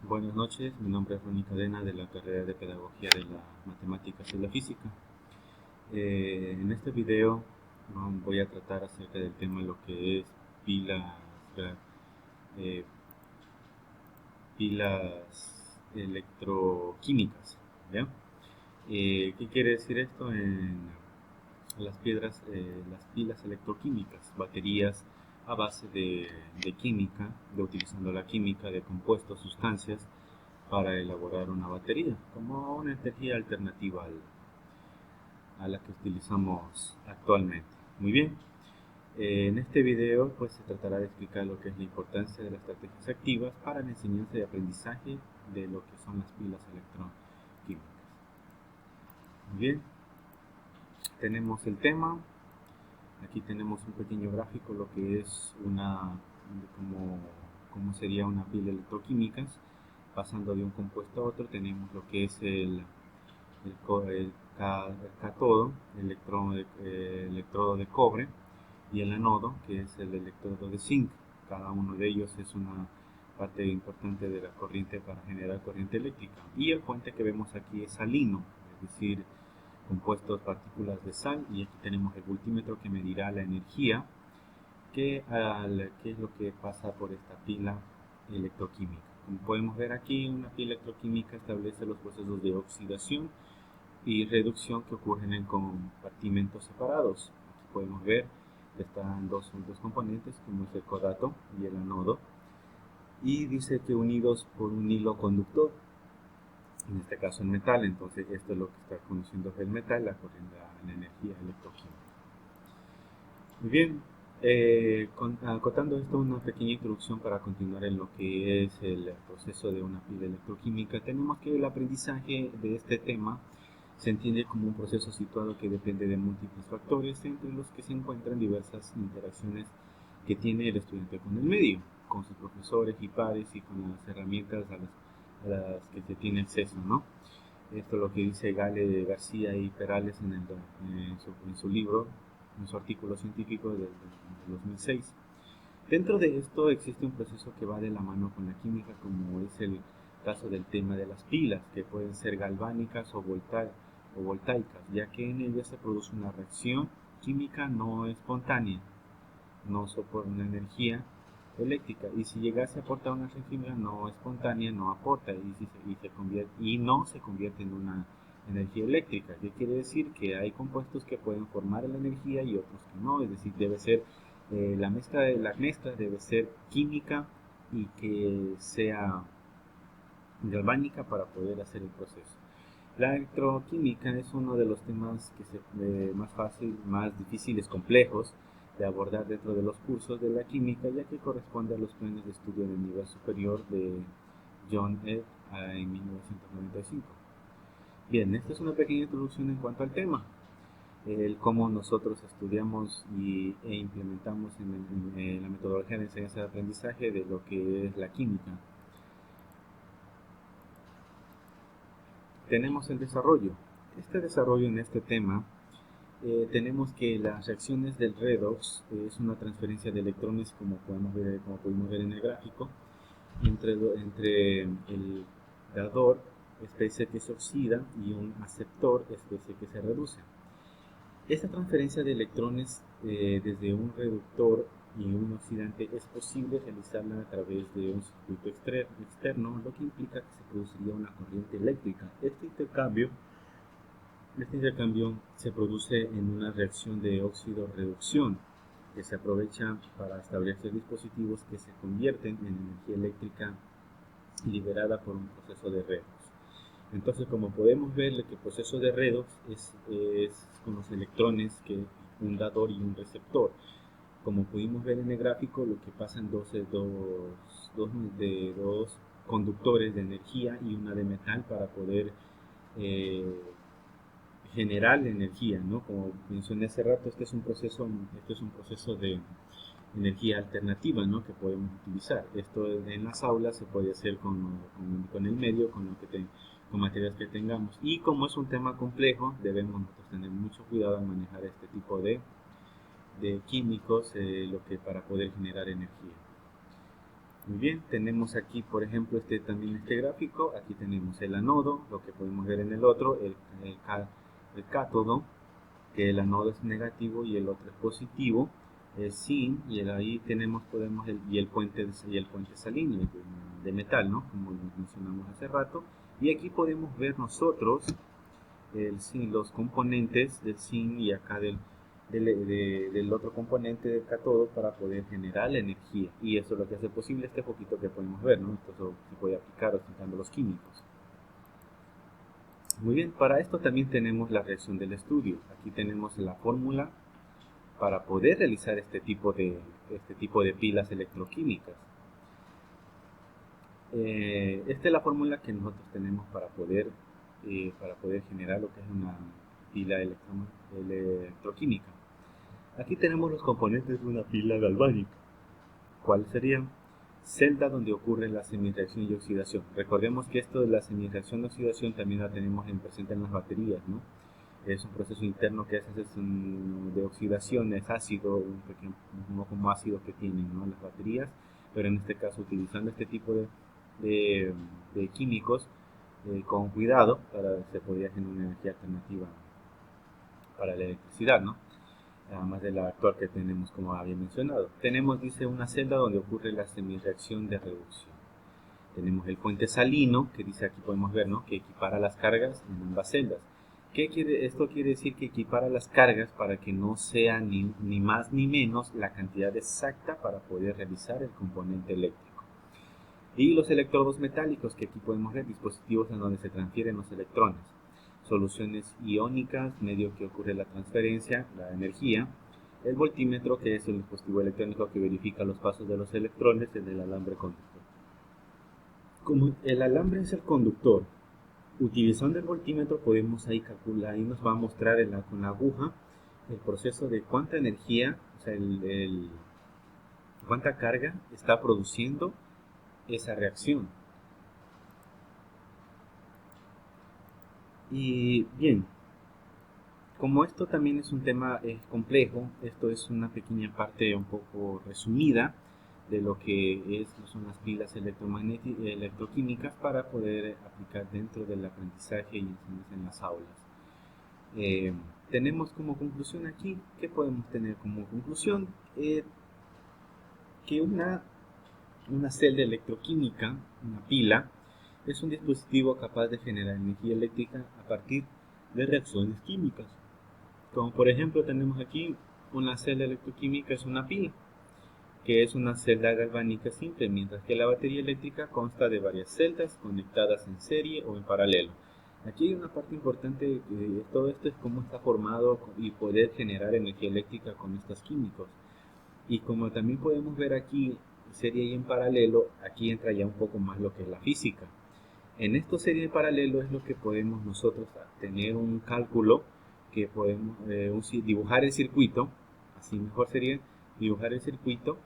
Buenas noches, mi nombre es Ronnie Cadena de la carrera de Pedagogía de las Matemáticas y la Física. En este video voy a tratar acerca del tema lo que es pilas, eh, pilas electroquímicas. ¿Ya? ¿Qué quiere decir esto? En las pilas electroquímicas, baterías a base de química, de utilizando la química de compuestos, sustancias, para elaborar una batería, como una energía alternativa a la que utilizamos actualmente. Muy bien, en este video pues se tratará de explicar lo que es la importancia de las estrategias activas para la enseñanza y aprendizaje de lo que son las pilas electroquímicas. Muy bien, tenemos el tema. Aquí tenemos un pequeño gráfico, lo que es como sería una pila electroquímica. Pasando de un compuesto a otro, tenemos lo que es el cátodo, el electrodo de cobre, y el anodo, que es el electrodo de zinc. Cada uno de ellos es una parte importante de la corriente para generar corriente eléctrica. Y el puente que vemos aquí es salino, es decir, compuestos partículas de sal, y aquí tenemos el voltímetro que medirá la energía que es lo que pasa por esta pila electroquímica. Como podemos ver aquí, una pila electroquímica establece los procesos de oxidación y reducción que ocurren en compartimentos separados. Aquí podemos ver que están dos componentes, como es el codato y el anodo, y dice que unidos por un hilo conductor, en este caso el metal. Entonces esto es lo que está conociendo el metal, la corriente, la energía electroquímica. Muy bien, acotando esto, una pequeña introducción para continuar en lo que es el proceso de una pila electroquímica. Tenemos que el aprendizaje de este tema se entiende como un proceso situado que depende de múltiples factores, entre los que se encuentran diversas interacciones que tiene el estudiante con el medio, con sus profesores y pares, y con las herramientas a las que se tiene acceso, ¿no? Esto es lo que dice Gale, García y Perales en su libro, en su artículo científico del 2006. Dentro de esto existe un proceso que va de la mano con la química, como es el caso del tema de las pilas, que pueden ser galvánicas o voltaicas, ya que en ellas se produce una reacción química no espontánea, no soporta una energía eléctrica, y si llegase a aportar una reacción química no espontánea, no aporta y no se convierte en una energía eléctrica. ¿Qué quiere decir? Que hay compuestos que pueden formar la energía y otros que no, es decir, debe ser la mezcla debe ser química y que sea galvánica para poder hacer el proceso. La electroquímica es uno de los temas más fácil, más difíciles, complejos de abordar dentro de los cursos de la química, ya que corresponde a los planes de estudio de nivel superior de John Ed en 1995. Bien, esta es una pequeña introducción en cuanto al tema, el cómo nosotros estudiamos e implementamos en la metodología de enseñanza de aprendizaje de lo que es la química. Tenemos el desarrollo. Este desarrollo en este tema, tenemos que las reacciones del redox es una transferencia de electrones, como pudimos ver en el gráfico, entre el dador, especie que se oxida, y un aceptor, especie que se reduce. Esta transferencia de electrones desde un reductor y un oxidante es posible realizarla a través de un circuito externo, lo que implica que se produciría una corriente eléctrica. Este intercambio se produce en una reacción de óxido-reducción, que se aprovecha para establecer dispositivos que se convierten en energía eléctrica liberada por un proceso de redox. Entonces, como podemos ver, el proceso de redox es con los electrones, un dador y un receptor. Como pudimos ver en el gráfico, lo que pasa en dos conductores de energía y una de metal para poder eh, generar la energía, ¿no? Como mencioné hace rato, este es un proceso de energía alternativa, ¿no? Que podemos utilizar. Esto en las aulas se puede hacer con el medio, con materiales que tengamos. Y como es un tema complejo, debemos nosotros tener mucho cuidado al manejar este tipo de químicos, para poder generar energía. Muy bien, tenemos aquí por ejemplo también este gráfico. Aquí tenemos el anodo, lo que podemos ver en el otro, el cátodo, que el anodo es negativo y el otro es positivo, zinc, y ahí podemos y el puente salino de metal, ¿no? Como lo mencionamos hace rato. Y aquí podemos ver nosotros los componentes del zinc y acá del otro componente del cátodo para poder generar la energía. Y eso es lo que hace posible este poquito que podemos ver, ¿no? Esto se puede aplicar utilizando los químicos. Muy bien, para esto también tenemos la reacción del estudio. Aquí tenemos la fórmula para poder realizar este tipo de pilas electroquímicas. Esta es la fórmula que nosotros tenemos para poder generar lo que es una pila electroquímica. Aquí tenemos los componentes de una pila galvánica. ¿Cuáles serían? Celda donde ocurre la semireacción y oxidación. Recordemos que esto de la semireacción y oxidación también la tenemos presente en las baterías, ¿no? Es un proceso interno que es de oxidación, es ácido, uno como ácido que tienen, ¿no?, las baterías, pero en este caso utilizando este tipo de químicos con cuidado, se podría generar una energía alternativa para la electricidad, ¿no? Además de la actual que tenemos, como había mencionado. Tenemos, dice, una celda donde ocurre la semireacción de reducción. Tenemos el puente salino, que dice aquí podemos ver, ¿no?, que equipara las cargas en ambas celdas. Esto quiere decir que equipara las cargas para que no sea ni más ni menos la cantidad exacta para poder realizar el componente eléctrico. Y los electrodos metálicos, que aquí podemos ver, dispositivos en donde se transfieren los electrones. Soluciones iónicas, medio que ocurre la transferencia, la energía. El voltímetro, que es el dispositivo electrónico que verifica los pasos de los electrones en el alambre conductor. Como el alambre es el conductor, utilizando el voltímetro podemos ahí calcular, ahí nos va a mostrar con la aguja el proceso de cuánta energía, o sea, cuánta carga está produciendo esa reacción. Y bien, como esto también es un tema complejo, esto es una pequeña parte un poco resumida de lo que son las pilas electroquímicas para poder aplicar dentro del aprendizaje y enseñanza en las aulas. Tenemos como conclusión aquí, ¿qué podemos tener como conclusión? Que una celda electroquímica, una pila, es un dispositivo capaz de generar energía eléctrica a partir de reacciones químicas. Como por ejemplo tenemos aquí una celda electroquímica, es una pila, que es una celda galvánica simple, mientras que la batería eléctrica consta de varias celdas conectadas en serie o en paralelo. Aquí hay una parte importante de todo esto, es cómo está formado y poder generar energía eléctrica con estos químicos. Y como también podemos ver aquí, serie y en paralelo, aquí entra ya un poco más lo que es la física. En esto serie y paralelo es lo que podemos nosotros tener un cálculo que podemos dibujar el circuito, así mejor sería dibujar el circuito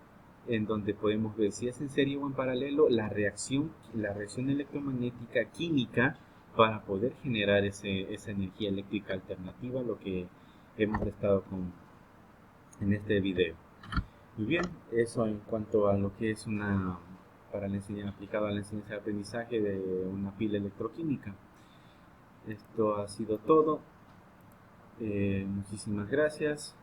en donde podemos ver si es en serie o en paralelo la reacción electromagnética química para poder generar esa energía eléctrica alternativa, lo que hemos estado en este video. Muy bien, eso en cuanto a lo que es aplicado a la enseñanza de aprendizaje de una pila electroquímica. Esto ha sido todo. Muchísimas gracias.